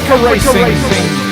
Africa Racing.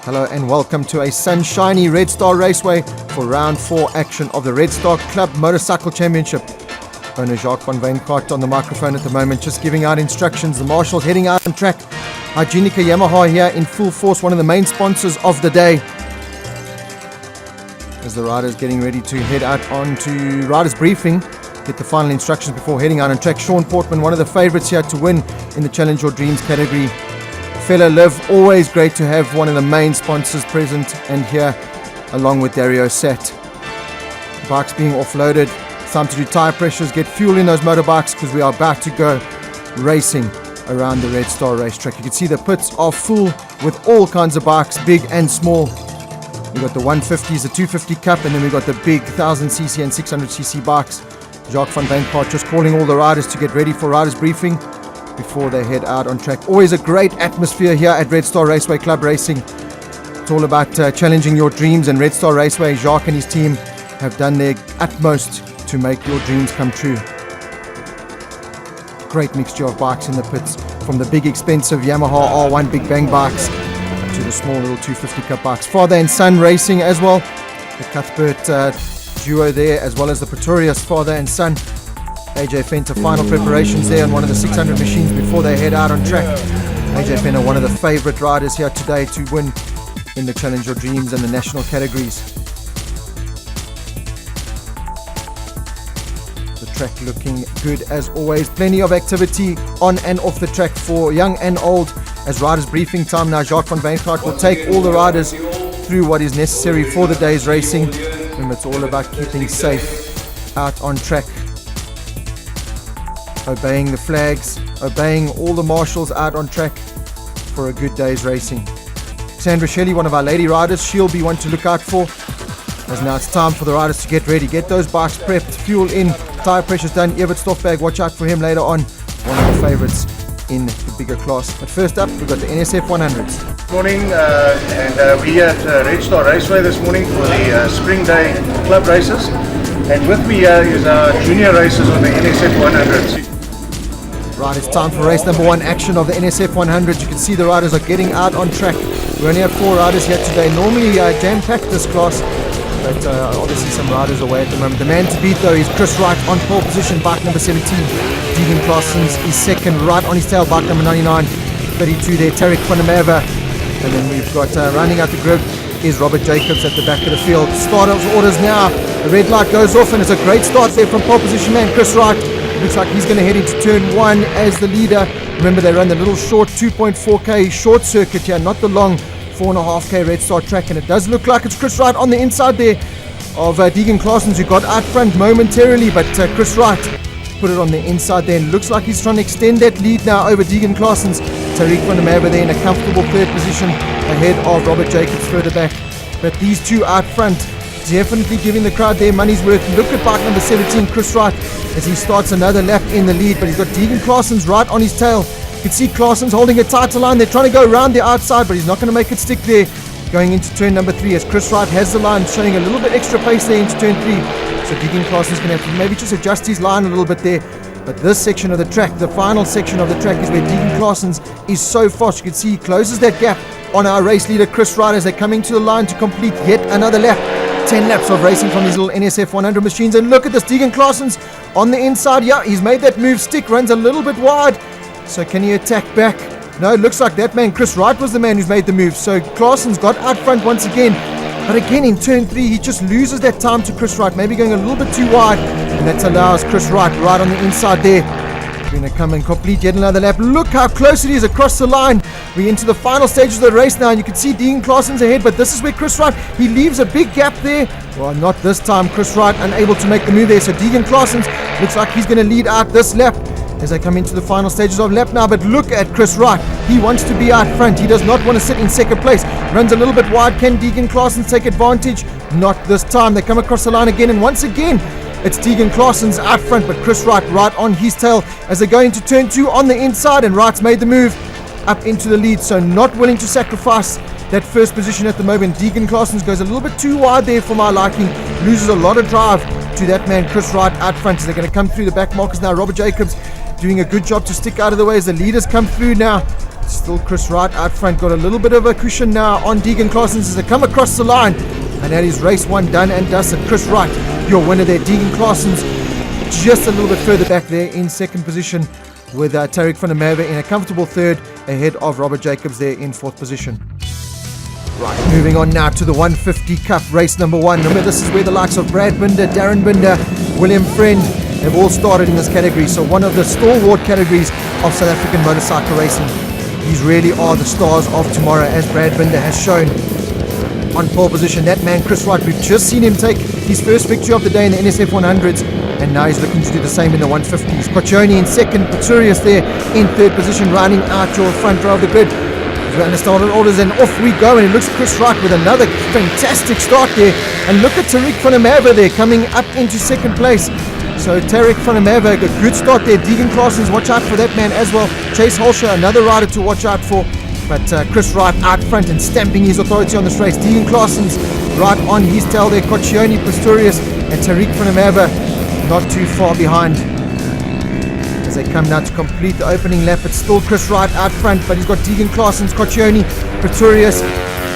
Hello and welcome to a sunshiny Red Star Raceway for round 4 action of the Red Star Club Motorcycle Championship. Owner Jacques van Weynkart on the microphone at the moment, just giving out instructions. The marshals heading out on track. Hygienica Yamaha here in full force, one of the main sponsors of the day. As the riders getting ready to head out on to riders briefing, get the final instructions before heading out on track. Sean Portman, one of the favourites here to win in the Challenge Your Dreams category. Fellow Liv, always great to have one of the main sponsors present and here along with Dario Sat. Bikes being offloaded. It's time to do tyre pressures, get fuel in those motorbikes because we are about to go racing around the Red Star racetrack. You can see the pits are full with all kinds of bikes, big and small. We've got the 150s, the 250 Cup, and then we've got the big 1000cc and 600cc bikes. Jacques van Weynkart just calling all the riders to get ready for riders briefing before they head out on track. Always a great atmosphere here at Red Star Raceway Club Racing. It's all about challenging your dreams, and Red Star Raceway, Jacques and his team have done their utmost to make your dreams come true. Great mixture of bikes in the pits, from the big expensive Yamaha R1 Big Bang bikes to the small little 250 Cup bikes. Father and son racing as well. The Cuthbert duo there, as well as the Pretorius father and son. AJ Fenter final preparations there on one of the 600 machines before they head out on track. AJ Fenter, one of the favourite riders here today to win in the Challenge Your Dreams and the national categories. The track looking good as always. Plenty of activity on and off the track for young and old. As riders briefing time now, Jacques van Weynkart will take all the riders through what is necessary for the day's racing. And it's all about keeping safe out on track. Obeying the flags, obeying all the marshals out on track for a good day's racing. Sandra Shelley, one of our lady riders, she'll be one to look out for. As now it's time for the riders to get ready, get those bikes prepped, fuel in, tyre pressures done. Evert Stoffberg, watch out for him later on, one of the favourites in the bigger class. But first up, we've got the NSF 100s. Morning, and we're at Red Star Raceway this morning for the Spring Day Club races. And with me here is our junior racers on the NSF 100s. Right, it's time for race number 1 action of the NSF 100. You can see the riders are getting out on track. We only have 4 riders here today. Normally jam-packed this class, but obviously some riders away at the moment. The man to beat though is Chris Wright on pole position, bike number 17. Deegan Claessens is second, right on his tail, bike number 99. 32 there, Tarek van der Merwe. And then we've got rounding out the group is Robert Jacobs at the back of the field. Start orders now. The red light goes off and it's a great start there from pole position man Chris Wright. Looks like he's going to head into turn 1 as the leader. Remember, they run the little short 2.4k short circuit here, not the long 4.5k Red Star track. And it does look like it's Chris Wright on the inside there of Deegan Claessens, who got out front momentarily. But Chris Wright put it on the inside there. And looks like he's trying to extend that lead now over Deegan Claessens. Tariq van der Merwe there in a comfortable third position ahead of Robert Jacobs further back. But these two out front, definitely giving the crowd their money's worth. Look at bike number 17, Chris Wright, as he starts another lap in the lead. But he's got Deegan Claessens right on his tail. You can see Claessens holding a tighter line. They're trying to go around the outside, but he's not going to make it stick there. Going into turn number 3 as Chris Wright has the line, showing a little bit extra pace there into turn 3. So Deegan Claessens going to have to maybe just adjust his line a little bit there. But this section of the track, the final section of the track, is where Deegan Claessens is so fast. You can see he closes that gap on our race leader Chris Wright as they're coming to the line to complete yet another lap. 10 laps of racing from these little NSF 100 machines. And look at this, Deegan Claessens on the inside. Yeah, he's made that move. Stick runs a little bit wide. So can he attack back? No, it looks like that man, Chris Wright, was the man who's made the move. So Claessens got out front once again. But again, in turn 3, he just loses that time to Chris Wright. Maybe going a little bit too wide. And that allows Chris Wright right on the inside there We're going to come and complete yet another lap. Look how close it is across the line. We're into the final stages of the race now, and you can see Deegan Claessen's ahead, but this is where Chris Wright, he leaves a big gap there. Well, not this time. Chris Wright unable to make the move there, so Deegan Claessen's looks like he's going to lead out this lap as they come into the final stages of lap now. But look at Chris Wright. He wants to be out front. He does not want to sit in second place. Runs a little bit wide. Can Deegan Claessen take advantage? Not this time. They come across the line again, and once again, it's Deegan Claessen's out front, but Chris Wright right on his tail as they go into turn 2 on the inside, and Wright's made the move up into the lead, so not willing to sacrifice that first position at the moment. Deegan Claessen's goes a little bit too wide there for my liking, loses a lot of drive to that man Chris Wright out front as they're going to come through the back markers now. Robert Jacobs doing a good job to stick out of the way as the leaders come through now. Still Chris Wright out front, got a little bit of a cushion now on Deegan Claessen as they come across the line. And that is race 1 done and dusted. Chris Wright, your winner there. Deegan Claessen's just a little bit further back there in second position, with Tariq van der Merwe in a comfortable third ahead of Robert Jacobs there in fourth position. Right, moving on now to the 150 Cup race number 1. Remember, this is where the likes of Brad Binder, Darren Binder, William Friend have all started in this category. So one of the stalwart categories of South African motorcycle racing. These really are the stars of tomorrow, as Brad Binder has shown. On pole position, that man Chris Wright, we've just seen him take his first victory of the day in the NSF 100s, and now he's looking to do the same in the 150s. Coccioni in second, Pretorius there in third position, rounding out your front row of the grid. We understand orders, and off we go, and it looks Chris Wright with another fantastic start there, and look at Tariq van der Merwe there coming up into second place. So Tariq van der Merwe, a good start there. Deegan Claessen's, watch out for that man as well. Chase Holscher, another rider to watch out for. But Chris Wright out front and stamping his authority on this race. Deegan Claessen's right on his tail there. Coccioni, Pistorius, and Tariq van der Merwe not too far behind. As they come now to complete the opening lap, it's still Chris Wright out front, but he's got Deegan Claessen's, Coccioni, Pistorius,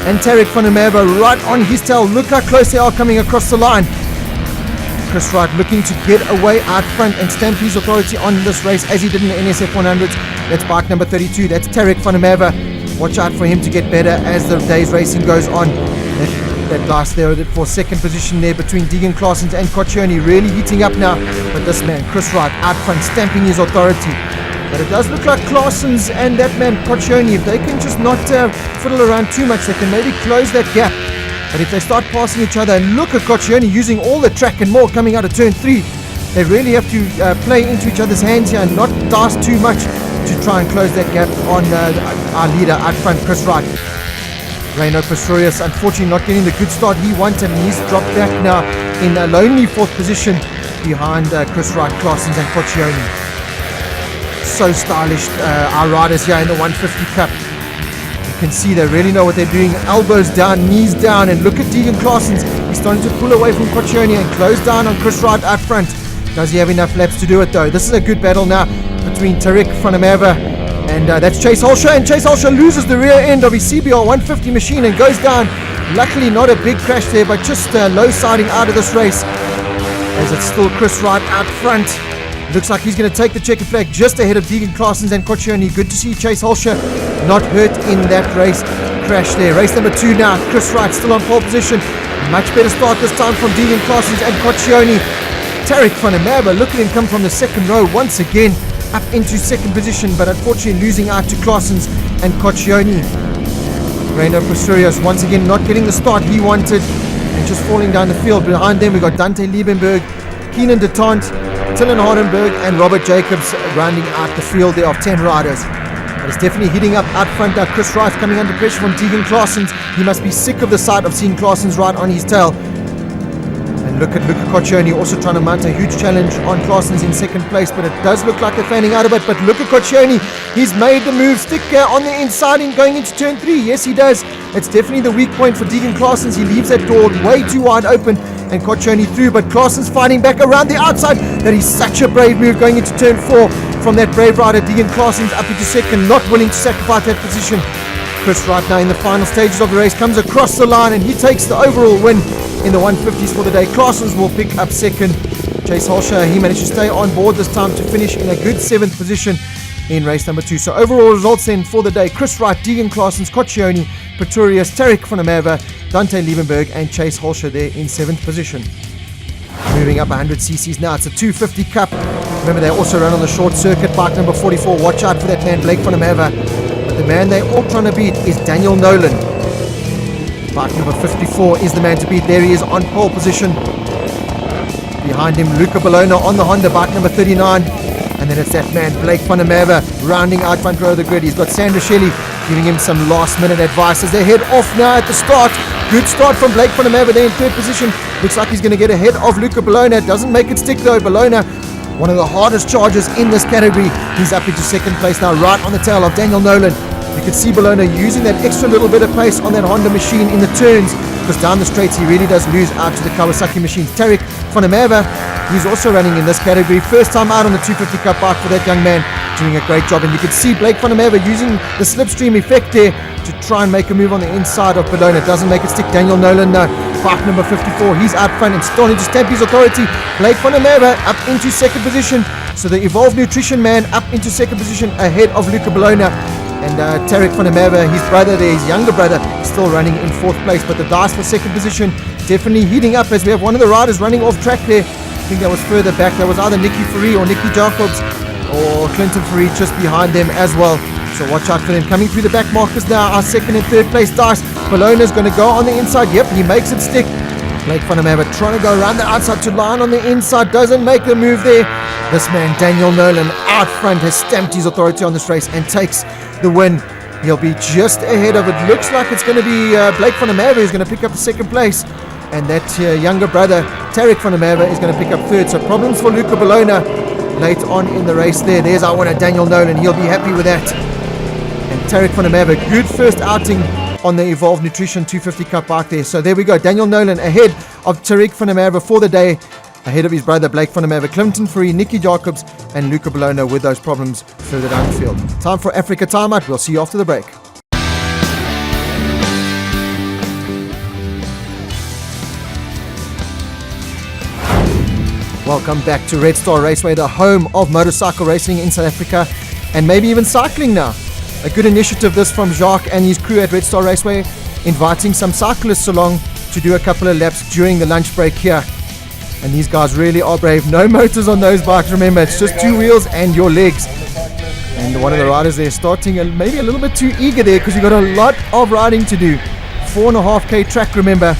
and Tariq van der Merwe right on his tail. Look how close they are coming across the line. Chris Wright looking to get away out front and stamp his authority on this race as he did in the NSF 100s. That's bike number 32. That's Tariq van der Merwe. Watch out for him to get better as the day's racing goes on. That last there for second position there between Deegan Claessen and Coccioni, really heating up now. But this man, Chris Wright, out front, stamping his authority. But it does look like Claessen's and that man Coccioni, if they can just not fiddle around too much, they can maybe close that gap. But if they start passing each other, and look at Coccioni using all the track and more coming out of turn 3, they really have to play into each other's hands here and not dance too much to try and close that gap on our leader out front, Chris Wright. Reino Pistorius, unfortunately not getting the good start he wanted, and he's dropped back now in a lonely fourth position behind Chris Wright, Claessen and Coccioni. So stylish, our riders here in the 150 Cup. You can see they really know what they're doing. Elbows down, knees down, and look at Deegan Claessen. He's starting to pull away from Coccioni and close down on Chris Wright out front. Does he have enough laps to do it though? This is a good battle now between Tariq van der Merwe and that's Chase Holscher, and Chase Holscher loses the rear end of his CBR 150 machine and goes down. Luckily not a big crash there, but just low siding out of this race, as it's still Chris Wright out front. Looks like he's going to take the checkered flag just ahead of Deegan Claessen and Coccioni. Good to see Chase Holscher not hurt in that race crash there. Race number 2 now, Chris Wright still on pole position. Much better start this time from Deegan Claessen and Coccioni. Tariq van der Merwe, look at him come from the second row once again up into second position, but unfortunately losing out to Claessen and Coccioni. Reino Pistorius once again not getting the start he wanted and just falling down the field. Behind them we got Dante Liebenberg, Keenan de Tont, Tillen Hardenberg, and Robert Jacobs rounding out the field there of 10 riders. But it's definitely hitting up out front now. Chris Wright coming under pressure from Deegan Claessen. He must be sick of the sight of seeing Claessen's right on his tail. And look at Coccioni also trying to mount a huge challenge on Claessen's in second place, but it does look like they're fanning out of it. But look at Coccioni, he's made the move, stick on the inside in going into turn 3. Yes, he does. It's definitely the weak point for Deegan Claessen. He leaves that door way too wide open and Coccioni through, but Claessen's fighting back around the outside. That is such a brave move going into turn 4 from that brave rider. Deegan Claessen's up into second, not willing to sacrifice that position. Chris Wright now in the final stages of the race comes across the line and he takes the overall win in the 150s for the day. Claessen's will pick up second. Chase Holscher, he managed to stay on board this time to finish in a good 7th position in race number 2. So overall results then for the day: Chris Wright, Deegan Claessen, Coccioni, Pretorius, Tariq van der Merwe, Dante Liebenberg and Chase Holscher there in 7th position. moving up 100 cc's now. It's a 250 Cup. Remember, they also run on the short circuit. Bike number 44. Watch out for that man, Blake van der Merwe. But the man they're all trying to beat is Daniel Nolan. Bike number 54 is the man to beat. There he is on pole position. Behind him, Luca Bologna on the Honda, bike number 39. And then it's that man, Blake van der Merwe, rounding out front row of the grid. He's got Sandra Shelley giving him some last-minute advice as they head off now at the start. Good start from Blake van der Merwe there in third position. Looks like he's going to get ahead of Luca Bologna. Doesn't make it stick though. Bologna, one of the hardest chargers in this category. He's up into second place now, right on the tail of Daniel Nolan. You can see Bologna using that extra little bit of pace on that Honda machine in the turns, because down the straights he really does lose out to the Kawasaki machines. Tarek van der Merwe, he's also running in this category. First time out on the 250 Cup bike for that young man, doing a great job. And you can see Blake van der Merwe using the slipstream effect there to try and make a move on the inside of Bologna. Doesn't make it stick. Daniel Nolan, bike number 54, he's out front and starting to stamp his authority. Blake van der Merwe up into second position. So the Evolved Nutrition man up into second position ahead of Luca Bologna. And Tarek van der Merwe, his brother there, his younger brother, still running in fourth place. But the dice for second position definitely heating up as we have one of the riders running off track there. I think that was further back. That was either Nicky Fourie or Nicky Jacobs or Clinton Fourie just behind them as well. So watch out for them. Coming through the back markers now, our second and third place dice. Bologna's going to go on the inside. Yep, he makes it stick. Blake van der Merwe trying to go around the outside to line on the inside. Doesn't make the move there. This man, Daniel Nolan, out front, has stamped his authority on this race and takes the win. He'll be just ahead of it. Looks like it's going to be Blake van der Merwe who's going to pick up the second place. And that younger brother, Tarek van der Merwe, is going to pick up third. So problems for Luca Bologna late on in the race there. There's our winner, Daniel Nolan. He'll be happy with that. And Tarek van der Merwe, good first outing on the Evolved Nutrition 250 Cup bike there. So there we go. Daniel Nolan ahead of Tarek van der Merwe for the day. Ahead of his brother Blake van der Merwe, Clinton Fourie, Nicky Jacobs and Luca Bologna with those problems further down the field. Time for Africa Timeout. We'll see you after the break. Welcome back to Red Star Raceway, the home of motorcycle racing in South Africa and maybe even cycling now. A good initiative this from Jacques and his crew at Red Star Raceway, inviting some cyclists along to do a couple of laps during the lunch break here. And these guys really are brave. No motors on those bikes, remember, it's just two wheels and your legs. And one of the riders there starting maybe a little bit too eager there because you've got a lot of riding to do. 4.5k track, remember.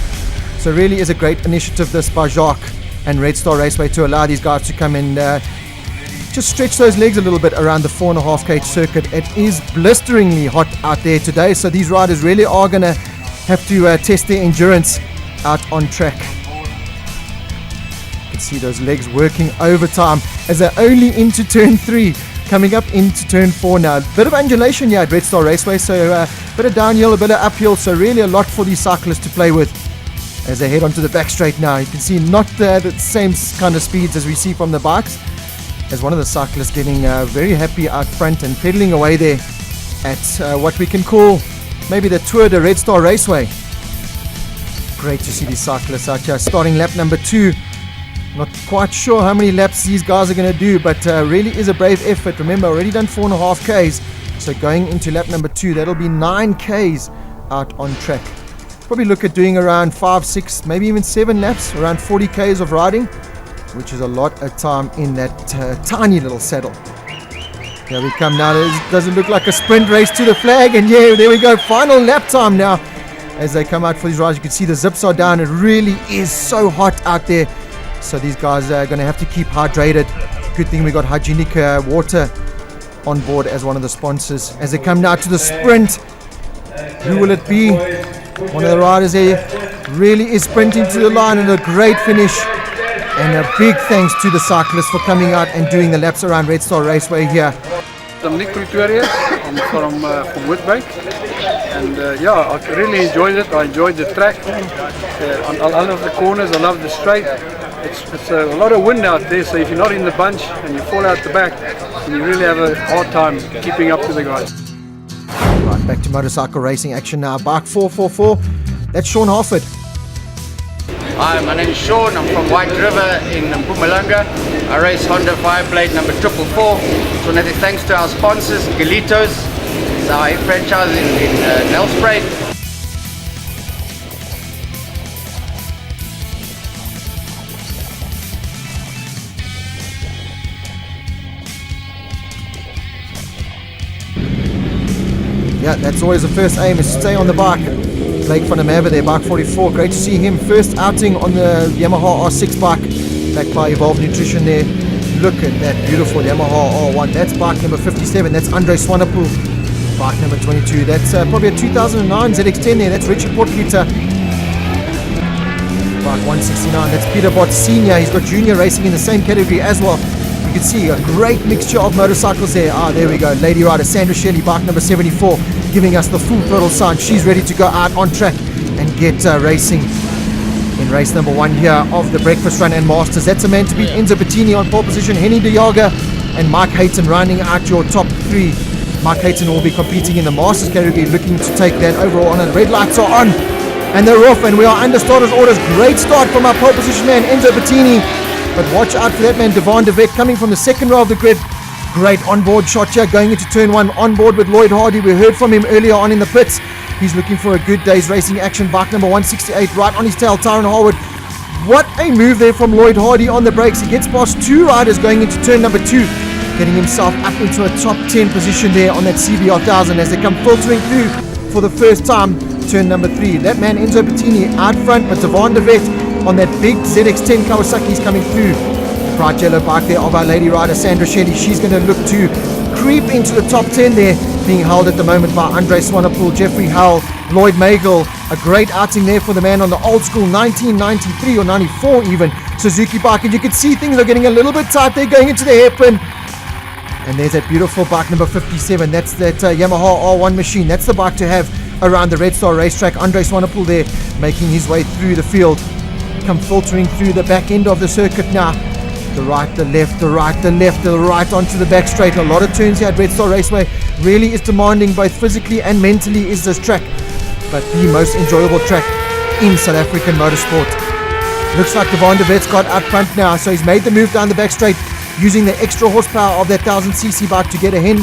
So really is a great initiative this by Jacques and Red Star Raceway to allow these guys to come and just stretch those legs a little bit around the 4.5k circuit. It is blisteringly hot out there today, so these riders really are going to have to test their endurance out on track. You can see those legs working overtime as they're only into turn 3, coming up into turn 4 now. Bit of undulation here at Red Star Raceway, so a bit of downhill, a bit of uphill, so really a lot for these cyclists to play with as they head onto the back straight now. You can see not the same kind of speeds as we see from the bikes, as one of the cyclists getting very happy out front and pedaling away there at what we can call maybe the Tour de Red Star Raceway. Great to see these cyclists out here starting lap number 2. Not quite sure how many laps these guys are going to do, but really is a brave effort. Remember, already done 4.5Ks, so going into lap number 2, that'll be 9Ks out on track. Probably look at doing around 5, 6, maybe even 7 laps, around 40Ks of riding, which is a lot of time in that tiny little saddle. Here we come now. It doesn't look like a sprint race to the flag, and yeah, there we go. Final lap time now as they come out for these rides. You can see the zips are down. It really is so hot out there. So these guys are going to have to keep hydrated. Good thing we got hygienic water on board as one of the sponsors. As they come now to the sprint, who will it be? One of the riders here really is sprinting to the line, and a great finish. And a big thanks to the cyclists for coming out and doing the laps around Red Star Raceway here. I'm Nick Pretoria. I'm from Woodbank, and I really enjoyed it. I enjoyed the track. I love the corners. I love the straight. It's a lot of wind out there, so if you're not in the bunch and you fall out the back, then you really have a hard time keeping up to the guys. Right, back to motorcycle racing action now. Bike 444. That's Sean Harford. Hi, my name is Sean. I'm from White River in Mpumalanga. I race Honda Fireblade number 444. So another thanks to our sponsors, Galitos. It's our franchise in Nelspruit. Yeah, that's always the first aim, is to stay on the bike. Blake van der Merwe there, bike 44. Great to see him. First outing on the Yamaha R6 bike, backed by Evolve Nutrition there. Look at that beautiful Yamaha R1. That's bike number 57. That's Andre Swanepoel. Bike number 22. That's probably a 2009 ZX10 there. That's Richard Portgieter. Bike 169. That's Peter Bott Senior. He's got junior racing in the same category as well. You can see a great mixture of motorcycles there. There we go. Lady rider Sandra Shelley, bike number 74, giving us the full throttle sign. She's ready to go out on track and get racing in race number 1 here of the Breakfast Run and Masters. That's a man to beat. Enzo Bettini on pole position, Henny de Jager and Mike Hayton rounding out your top 3. Mike Hayton will be competing in the Masters category, looking to take that overall on. And red lights are on and they're off, and we are under starters orders. Great start from our pole position man Enzo Bettini, but watch out for that man Devon de Vet coming from the second row of the grid. Great onboard shot here going into turn 1, on board with Lloyd Hardy. We heard from him earlier on in the pits. He's looking for a good day's racing action. Bike number 168 right on his tail, Tyron Harwood. What a move there from Lloyd Hardy on the brakes. He gets past 2 riders going into turn number 2, getting himself up into a top 10 position there on that CBR 1000 as they come filtering through for the first time turn number 3. That man Enzo Bettini out front, but Devon de Vet on that big ZX10 Kawasaki is coming through. The bright yellow bike there of our lady rider Sandra Shelley. She's going to look to creep into the top 10 there, being held at the moment by Andre Swanepoel, Jeffrey Hull, Lloyd Magel. A great outing there for the man on the old school 1993 or 94 even Suzuki bike, and you can see things are getting a little bit tight there going into the hairpin. And there's that beautiful bike number 57. That's that Yamaha R1 machine. That's the bike to have around the Red Star racetrack. Andre Swanepoel there making his way through the field. Come filtering through the back end of the circuit now. The right, the left, the right, the left, the right onto the back straight. A lot of turns here at Red Star Raceway. Really is demanding both physically and mentally is this track. But the most enjoyable track in South African motorsport. Looks like Devon de Vet's got out front now. So he's made the move down the back straight, using the extra horsepower of that 1000cc bike to get ahead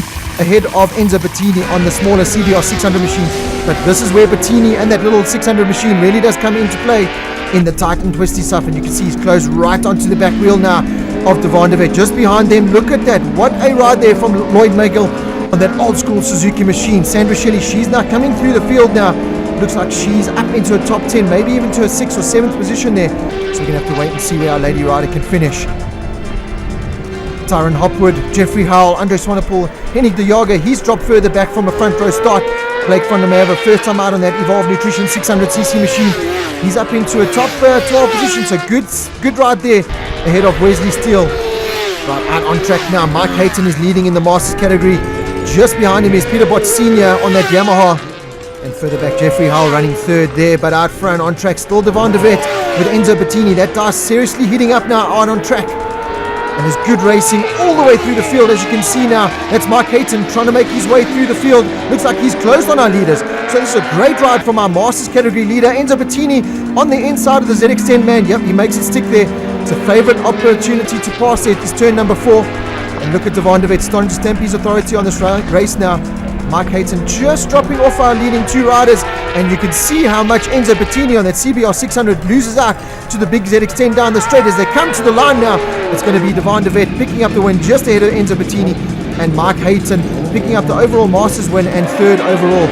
of Enzo Bettini on the smaller CBR 600 machine. But this is where Bettini and that little 600 machine really does come into play in the tight and twisty stuff. And you can see he's close right onto the back wheel now of Devon de Vet. Just behind them, look at that. What a ride there from Lloyd Magel on that old school Suzuki machine. Sandra Shelley, she's now coming through the field now. Looks like she's up into a top 10, maybe even to a 6th or 7th position there. So we're going to have to wait and see where our lady rider can finish. Tyron Hopwood, Jeffrey Howell, Andre Swanepoel, Henny de Jager, he's dropped further back from a front row start. Blake van der Merwe, first time out on that Evolve Nutrition 600cc machine. He's up into a top 12 position, so good ride there ahead of Wesley Steele. Right out on track now, Mike Hayton is leading in the Masters category. Just behind him is Peter Bott Senior on that Yamaha. And further back, Jeffrey Howell running third there, but out front on track, still Devon de Vet with Enzo Bettini. That dice seriously heating up now on track. And there's good racing all the way through the field, as you can see now. That's Mike Hayton trying to make his way through the field. Looks like he's closed on our leaders. So this is a great ride from our Masters category leader, Enzo Bettini, on the inside of the ZX10 man. Yep, he makes it stick there. It's a favourite opportunity to pass it. It's turn number 4. And look at Devon de Vet starting to stamp his authority on this race now. Mike Hayton just dropping off our leading 2 riders, and you can see how much Enzo Bettini on that CBR 600 loses out to the big ZX10 down the straight. As they come to the line now, it's going to be Devon de Vet picking up the win just ahead of Enzo Bettini, and Mike Hayton picking up the overall Masters win and 3rd overall.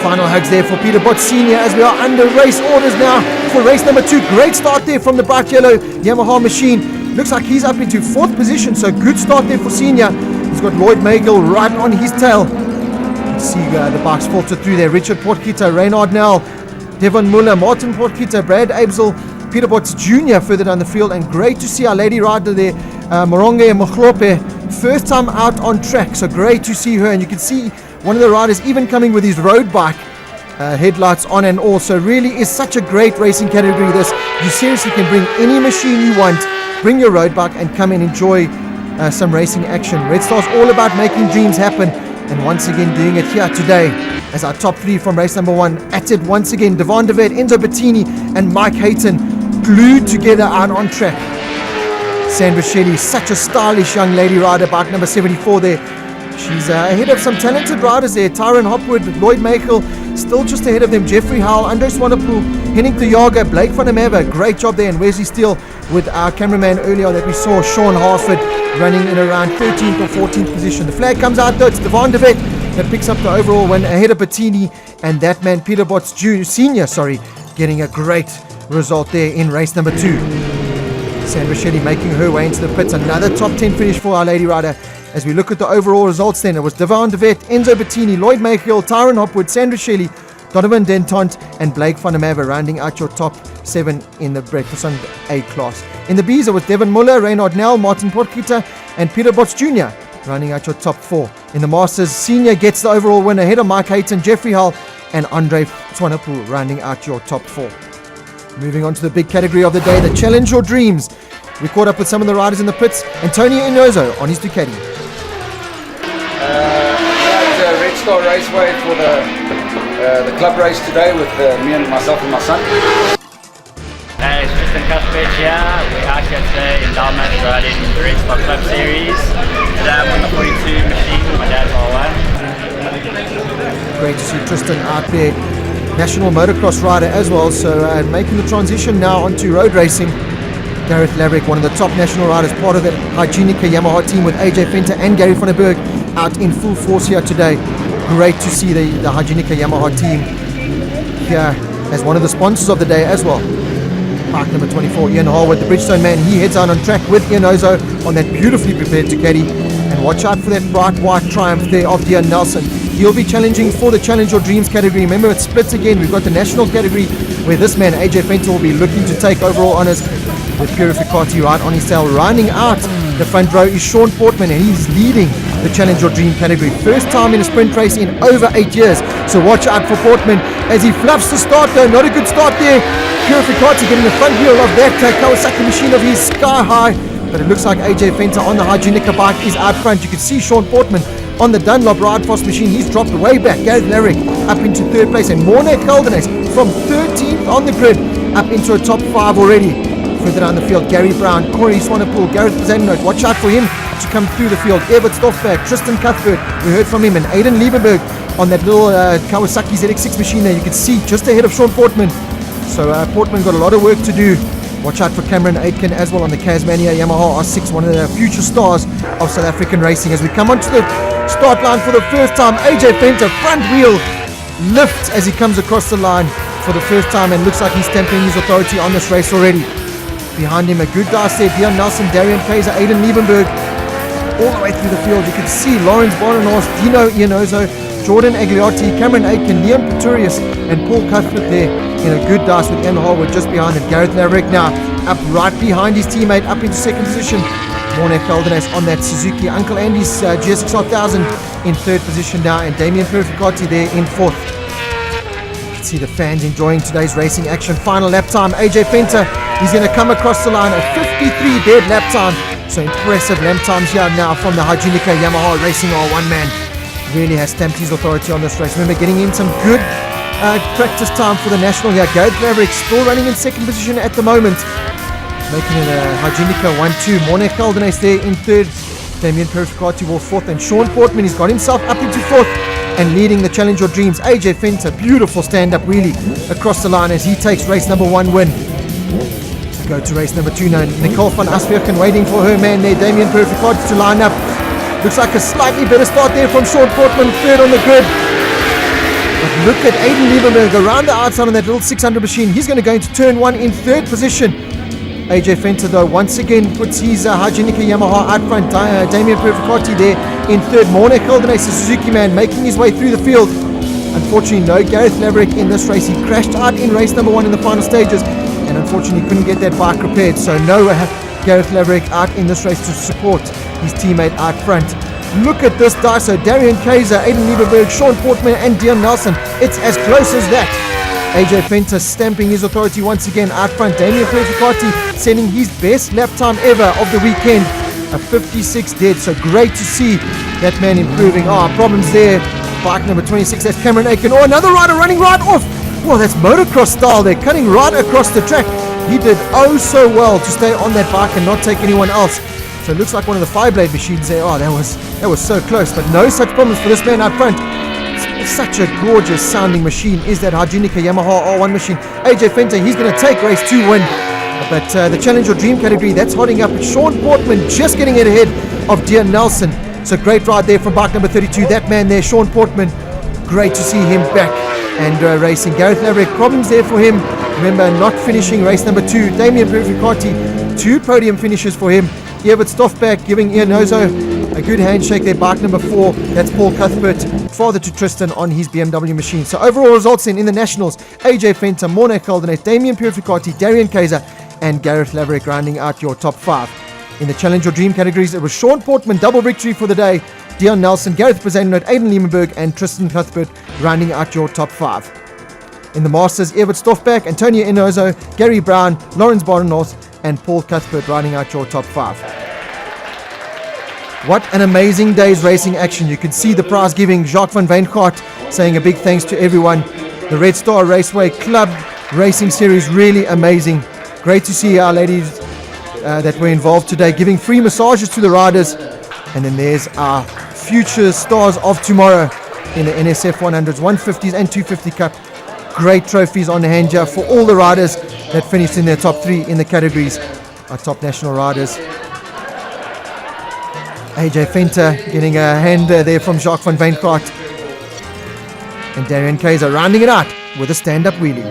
Final hugs there for Peter Bott Senior as we are under race orders now for race number 2. Great start there from the bright yellow Yamaha machine. Looks like he's up into 4th position, so good start there for Senior. He's got Lloyd Magel right on his tail. See the bikes filter through there. Richard Portgieter, Reynard Nell, Devon Muller, Martin Portgieter, Brad Absel, Peter Bott Jr. further down the field. And great to see our lady rider there, Moronge Moklope, first time out on track. So great to see her. And you can see one of the riders even coming with his road bike, headlights on and all. So really is such a great racing category this. You seriously can bring any machine you want, bring your road bike and come and enjoy some racing action. Red Star's all about making dreams happen. And once again doing it here today as our top 3 from race number 1 at it once again. Devon de Vet, Enzo Bettini and Mike Hayton glued together out on track. Sandra Shelley, such a stylish young lady rider, bike number 74 there. She's ahead of some talented riders there. Tyron Hopwood, Lloyd Magel, still just ahead of them. Jeffrey Howell, Andre Swanepoel, Henny de Jager, Blake van der Merwe, great job there. And Wesley Steele with our cameraman earlier that we saw, Sean Harford, running in around 13th or 14th position. The flag comes out though, it's Devon de Vet that picks up the overall win ahead of Bettini, and that man Peter Botts Senior, getting a great result there in race number 2. Sandra Shelley making her way into the pits. Another top 10 finish for Our Lady Rider. As we look at the overall results then, it was Devon DeVet, Enzo Bettini, Lloyd Mayfield, Tyron Hopwood, Sandra Shelley, Donovan Dentant and Blake van der Merwe rounding out your top 7 in the breakfast on A class. In the B's, it was Devon Muller, Reynard Nell, Martin Portkita and Peter Botts Jr. rounding out your top 4. In the Masters, Senior gets the overall win ahead of Mike Hayton, Jeffrey Hull and Andre Swanepoel rounding out your top 4. Moving on to the big category of the day, the Challenge Your Dreams. We caught up with some of the riders in the pits. Antonio Inozo on his Ducati. It's a Red Star Raceway for the club race today with me and myself and my son. It's Tristan Cuthbert here. We're out here today in Dalmas riding the Red Star Club Series. Today I'm on the 42 machine with my dad's R1. Great to see Tristan out there, national motocross rider as well, so making the transition now onto road racing. Gareth Laverick, one of the top national riders, part of the Hygienica Yamaha team with AJ Fenter and Gary van der Berg out in full force here today. Great to see the Hygienica Yamaha team here as one of the sponsors of the day as well. Park number 24, Ian Hall with the Bridgestone man. He heads out on track with Ian Ozo on that beautifully prepared Ducati. And watch out for that bright white Triumph there of Dion Nelson. He'll be challenging for the Challenge Your Dreams category. Remember, it splits again. We've got the national category where this man, AJ Fenter, will be looking to take overall honours with Purificati right on his tail. Rounding out the front row is Sean Portman, and he's leading the Challenge Your Dream category. First time in a sprint race in over 8 years. So watch out for Portman as he fluffs the start though. Not a good start there. Purificati getting the front wheel of that Kawasaki machine of his sky high. But it looks like AJ Fenter on the Hygienica bike is out front. You can see Sean Portman on the Dunlop Ride Fast machine. He's dropped way back. Gareth Larrick up into 3rd place. And Morne Caldenes from 13th on the grid up into a top 5 already. Further down the field, Gary Brown, Corey Swanepoel, Gareth Zannote. Watch out for him to come through the field. Evert Stoffberg, Tristan Cuthbert, we heard from him, and Aidan Liebenberg on that little Kawasaki ZX6 machine there. You can see just ahead of Sean Portman. So Portman got a lot of work to do. Watch out for Cameron Aitken as well on the Tasmania Yamaha R6, one of the future stars of South African racing. As we come onto the start line for the first time, AJ Fenter front wheel lifts as he comes across the line for the first time, and looks like he's stamping his authority on this race already. Behind him, a good dice there, Dion Nelson, Darian Kaiser, Aidan Liebenberg, all the way through the field. You can see Lawrence Barnhorst, Dino Ianozo, Jordan Agliotti, Cameron Aitken, Liam Peturius, and Paul Cuthbert there in a good dice with Ian Harwood just behind him. Gareth Laverick now up right behind his teammate, up into 2nd position. Morne Caldenes on that Suzuki. Uncle Andy's GSX 1000 in 3rd position now, and Damien Purificati there in 4th. You can see the fans enjoying today's racing action. Final lap time, AJ Fenter, he's going to come across the line, a 53 dead lap time. So impressive lap times here now from the Hygienica Yamaha Racing R1 man. Really has stamped his authority on this race. Remember, getting in some good practice time for the national here. Gareth Laverick still running in 2nd position at the moment, making it a Hygienica 1-2. Morne Caldenes there in 3rd. Damien Purificati will 4th, and Sean Portman, he's got himself up into 4th and leading the Challenge Your Dreams. AJ Fenter, beautiful stand-up really across the line as he takes race number 1 win. Go to race number 2 now. Nicole van Aspergen waiting for her man there, Damien Purificati, to line up. Looks like a slightly better start there from Sean Portman, 3rd on the grid. But look at Aidan Liebenberg around the outside on that little 600 machine. He's going to go into turn 1 in 3rd position. AJ Fenter though once again puts his Hygienica Yamaha out front. Damien Purificati there in 3rd. Morne Caldenes, the Suzuki man, making his way through the field. Unfortunately, no Gareth Laverick in this race. He crashed out in race number 1 in the final stages, and unfortunately couldn't get that bike repaired. So no Gareth Laverick out in this race to support his teammate out front. Look at this dice. So Darian Kaiser, Aidan Liebenberg, Sean Portman and Dion Nelson. It's as close as that. AJ Fenter stamping his authority once again out front. Damien Purificati sending his best lap time ever of the weekend, a 56 dead. So great to see that man improving. Problems there. Bike number 26, that's Cameron Aitken. Another rider running right off. Well, that's motocross style. They're cutting right across the track. He did so well to stay on that bike and not take anyone else. So it looks like one of the Fireblade machines there. That was so close, but no such problems for this man out front. It's such a gorgeous sounding machine is that Hygienica Yamaha R1 machine. AJ Fenter, he's going to take race 2 win. But the Challenge Your Dream category, that's holding up. Sean Portman just getting it ahead of Dion Nelson. So great ride there from bike number 32. That man there, Sean Portman, great to see him back and racing. Gareth Laverick, problems there for him. Remember, not finishing race number 2. Damien Purificati, 2 podium finishes for him. Evert Stoffback giving Ian Ozo a good handshake there. Bike number 4, that's Paul Cuthbert, father to Tristan on his BMW machine. So overall results in the Nationals, AJ Fenter, Morne Caldenet, Damien Purificati, Darian Kaiser and Gareth Laverick rounding out your top 5. In the Challenge Your Dream categories, it was Sean Portman, double victory for the day, Dion Nelson, Gareth Brazanote, Aidan Liemenberg and Tristan Cuthbert rounding out your top 5. In the Masters, Evert Stoffback, Antonio Inozo, Gary Brown, Lawrence Barnnorth and Paul Cuthbert rounding out your top 5. What an amazing day's racing action. You can see the prize giving, Jacques van Wijngaard saying a big thanks to everyone. The Red Star Raceway Club Racing Series, really amazing. Great to see our ladies that were involved today, giving free massages to the riders. And then there's our future stars of tomorrow in the NSF 100s, 150s and 250 Cup. Great trophies on the hand here for all the riders that finished in their top 3 in the categories. Our top national riders. AJ Fenter getting a hand there from Jacques van Wijngaard. And Darian Kaiser rounding it out with a stand-up wheelie.